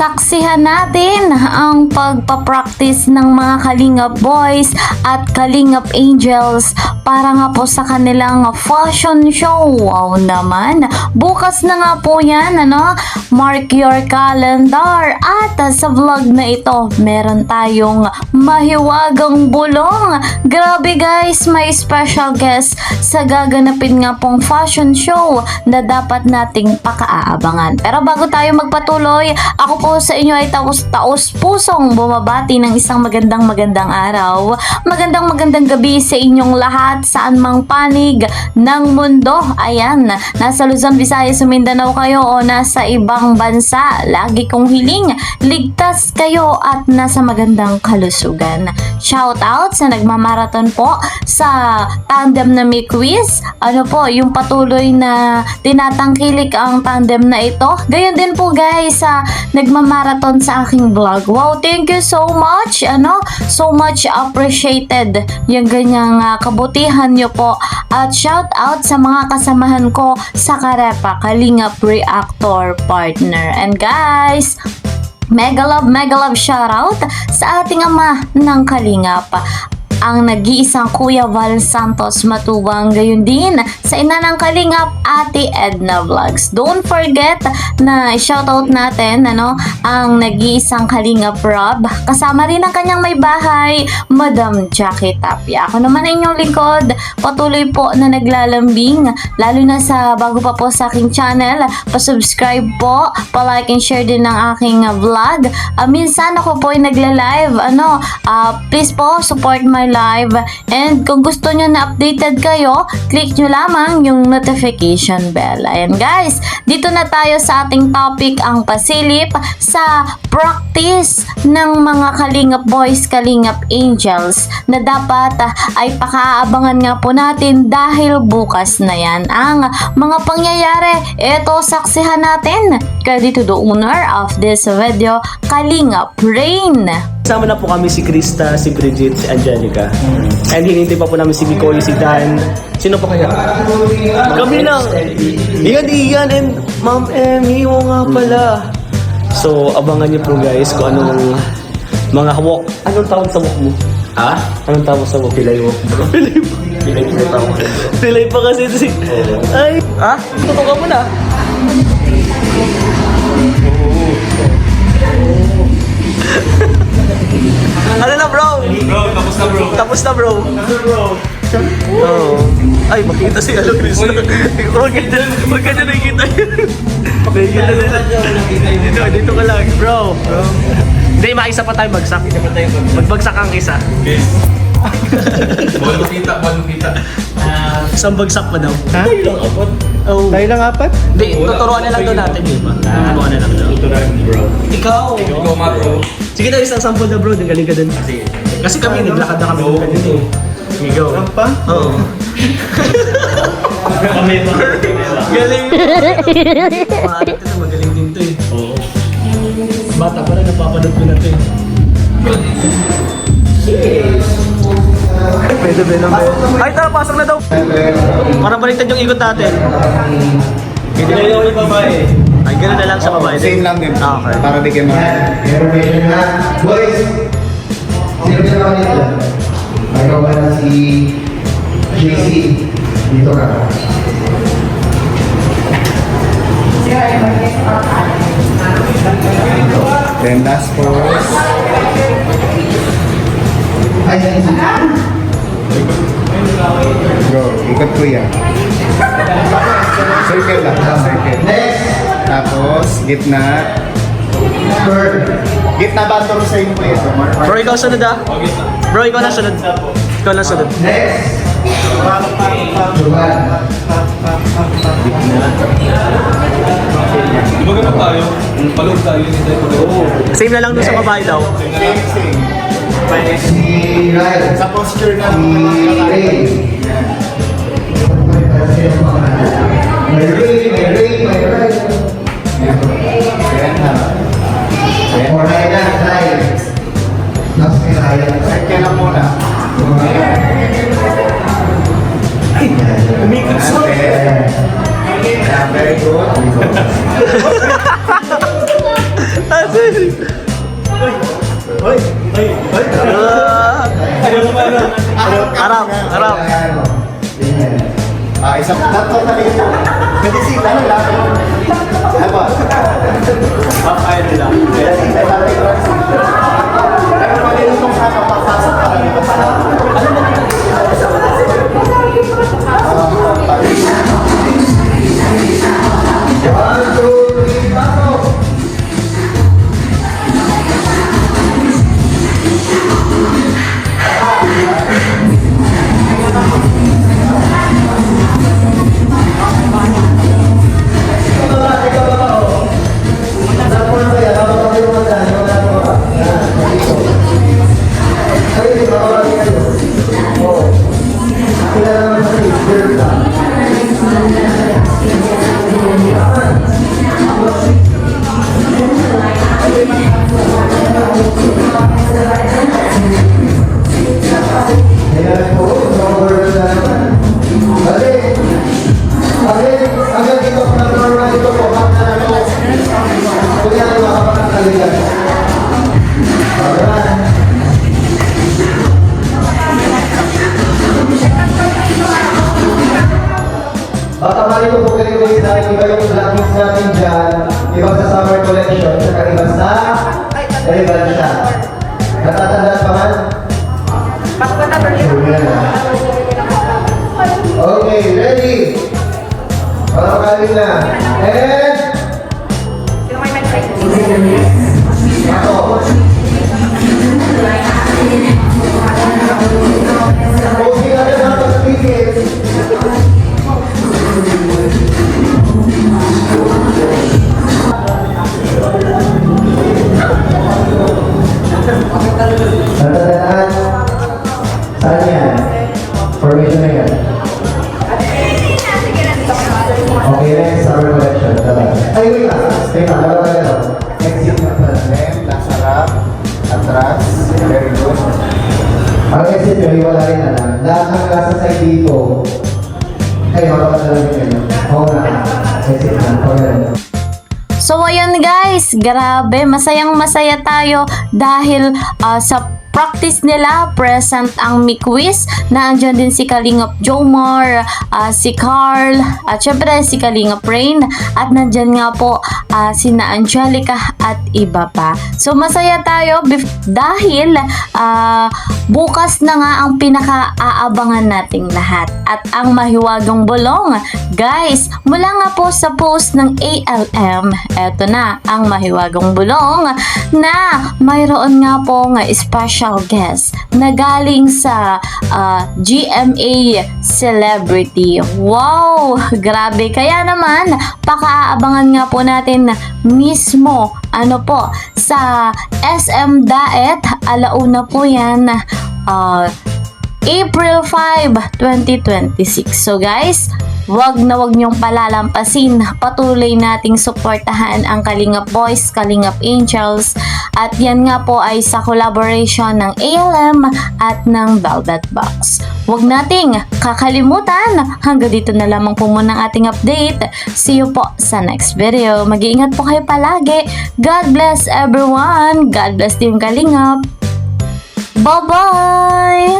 saksihan natin ang pagpapractice ng mga Kalingap Boys at Kalingap Angels para nga po sa kanilang fashion show. Wow naman! Bukas na nga po yan, ano? Mark your calendar. At sa vlog na ito, meron tayong mahiwagang bulong. Grabe guys, may special guest sa gaganapin nga pong fashion show na dapat nating pakaabangan. Pero bago tayo magpatuloy, ako po sa inyo ay taos pusong bumabati ng isang magandang araw. Magandang gabi sa inyong lahat saan mang panig ng mundo. Ayan, nasa Luzon, Visayas, Mindanao kayo o nasa ibang bansa. Lagi kong hiling, ligtas kayo at nasa magandang kalusugan. Shout out sa nagmamarathon po sa tandem na may quiz. Ano po, yung patuloy na tinatangkilik ang tandem na ito. Gayon din po guys sa nagmamarathon sa aking vlog. Wow, thank you so much. So much appreciated yung ganyang kabutihan nyo po. At shout out sa mga kasamahan ko sa Karepa, Kalingap Reactor Partner. And guys, mega love shoutout sa ating ama ng Kalingap, ang nag-iisang Kuya Val Santos Matubang, gayon din sa ina ng Kalingap, Ate Edna Vlogs. Don't forget na shoutout natin ang nag-iisang Kalingap Rob, kasama rin ang kanyang may bahay, Madam Jackie Tapia. Ako naman ay inyong likod, patuloy po na naglalambing, lalo na sa bago pa po sa aking channel, pa-subscribe po, pa-like and share din ng aking vlog. Minsan ako po ay nagla-live, please po support my live, and kung gusto nyo na updated kayo, click nyo lamang yung notification bell. Ayan guys, dito na tayo sa ating topic, ang pasilip sa practice ng mga Kalingap Boys, Kalingap Angels na dapat ay pakaabangan nga po natin dahil bukas na yan ang mga pangyayari. Ito, saksihan natin. Credit to the owner of this video, Kalingap Rain. Kasama na po kami si Krista, si Bridget, si Angelica. And hinintay pa po namin si Nicole, si Dan. Sino pa kaya? Kami lang. Iyan, and Ma'am Emmy, o nga pala. So, abangan niyo po guys kung anong mga walk. Anong tawag sa walk mo? Ha? Anong tawag sa walk? Pilay walk. Pilay pa kasi ito si... Ay! Ha? Tutukan mo na. Ano na bro? Tapos na bro. Oh. Ay, makita si Krista. Huwag ka na nakikita yun. Dito ka lang, bro. Hindi, maisa pa tayo bagsak. Magbagsak ang isa. Yes. Ball makita. Isang bagsak pa daw. Ha? Tayo lang apat. Oh. Tayo lang apat? Hindi, tuturuan na lang daw natin, di ba? Tuturuan na lang daw. Bro. Ikaw, Matro. sige na, isang sample na bro, galing ka dun. Kasi kami, naglakad na kami ng ganun eh. Ikaw. Rampa? Oo. Kami ba? Galing. Maalit ito, magaling din to eh. Oo. Bata pa rin, napapanood ko na to eh. Pwede ba naman? Ay, tara, pasok na daw. Para baliktad yung ikot natin. Hindi na yung babae. Ay, gano'n na lang sa babae. Same lang din. Okay. Para di kayo Boys, sino ka naman ito? Mayroon ka na si JC. Dito ka. Then last pose. Ay, Bro, ikot ko yan. Circle lang. Circle. next, Tapos, gitna. third. Gitna ba ito sa inyo po ito? Bro, ikaw sunod ah. Bro, ikaw na sunod. Ikaw na sunod. Next, Juan. Di ba ganun tayo? Palog tayo. Same na lang doon sa babae daw. Same. Si Ryan. Sa posture na Si Ray. May Ray. Ayan na. O Ryan. Next si Ryan. Circle lang muna. Ang Harap, harap. Isang tatlo na rin. Medisita na lang. Ano ba? Ayun nila. Medisita na rin. Pero pwede rin itong sana papasok para rin baka mali ko po ganito yung dahil iba yung blackings natin dyan, iba sa summer collection, saka iba sa Revansya. Natatandaan pa man? Sure yan ah. Okay, ready? Parang kaling na. And... Ako. Okay natin ang pag-speaking. Natatandaan? Saan yan? Formation na yan. Okay, next summer collection. Ay, wait lang. Wait lang, dalawa na lang. Exit na pala. Then, nasa harap, atras, very good. Ang exit nyo, wala rin na lang. Lahat ng nasa side dito, ay, makapatala nyo yun. Oo na. Exit na. Pagkaroon. So ayun guys, grabe, masayang masaya tayo dahil sa practice nila, present ang Miquiz, na andyan din si Kalingap Jomar, si Carl, at syempre si Kalingap Rain, at nandyan nga po sina Angelica at iba pa. So masaya tayo dahil bukas na nga ang pinaka-aabangan nating lahat, at ang Mahiwagang Bulong. Guys, mula nga po sa post ng ALM, eto na ang Mahiwagang Bulong na mayroon nga po nga special guest na galing sa GMA Celebrity. Wow! Grabe! Kaya naman, pakaabangan nga po natin mismo sa SM Daet. Alauna po yan. April 5, 2026. So guys, wag niyong palalampasin. Patuloy nating suportahan ang Kalingap Boys, Kalingap Angels, at yan nga po ay sa collaboration ng ALM at ng Velvet Box. Wag nating kakalimutan. Hanggang dito na lamang po muna ang ating update. See you po sa next video. Mag-iingat po kayo palagi. God bless everyone. God bless Team Kalingap. Bye-bye!